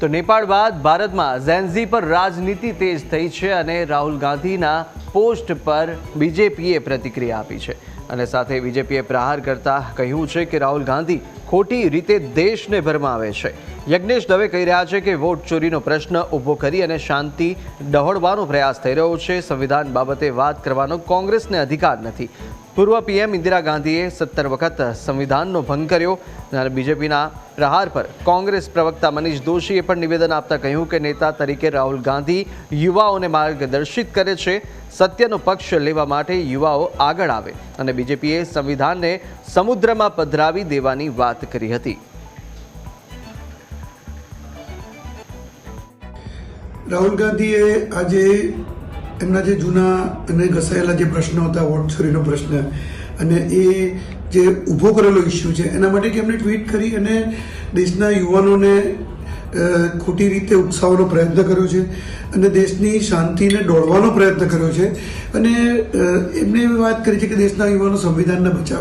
તો નેપાળ બાદ ભારતમાં ઝેન્ઝી પર રાજનીતિ તેજ થઈ છે અને રાહુલ ગાંધીના પોસ્ટ પર બીજેપીએ પ્રતિક્રિયા આપી છે અને સાથે બીજેપીએ પ્રહાર કરતા કહ્યું છે કે રાહુલ ગાંધી ખોટી રીતે દેશને ભરમાવે છે। યજ્ઞેશ દવે કહી રહ્યા છે કે વોટ ચોરીનો પ્રશ્ન ઊભો કરી અને શાંતિ ડહોળવાનો પ્રયાસ થઈ રહ્યો છે। સંવિધાન બાબતે વાત કરવાનો કોંગ્રેસને અધિકાર નથી। પૂર્વ પીએમ ઇન્દિરા ગાંધીએ 17 વખત સંવિધાનનો ભંગ કર્યો અને બીજેપીના પ્રહાર પર કોંગ્રેસ પ્રવક્તા મનીષ દોશીએ પણ નિવેદન આપતા કહ્યું કે નેતા તરીકે રાહુલ ગાંધી યુવાઓને માર્ગદર્શિત કરે છે। સત્યનો પક્ષ લેવા માટે યુવાઓ આગળ આવે અને બીજેપીએ સંવિધાનને સમુદ્રમાં પધરાવી દેવાની વાત કરી હતી। રાહુલ ગાંધીએ આજે એમના જે જૂના અને ઘસાયેલા જે પ્રશ્નો હતા, વોટ ચોરીનો પ્રશ્ન અને એ જે ઊભો કરેલો ઇસ્યુ છે એના માટે એમણે ટ્વીટ કરી અને દેશના યુવાનોને ખોટી રીતે ઉકસાવવાનો પ્રયત્ન કર્યો છે અને દેશની શાંતિને દોડવાનો પ્રયત્ન કર્યો છે અને એમણે એવી વાત કરી છે કે દેશના યુવાનો સંવિધાનને બચાવે।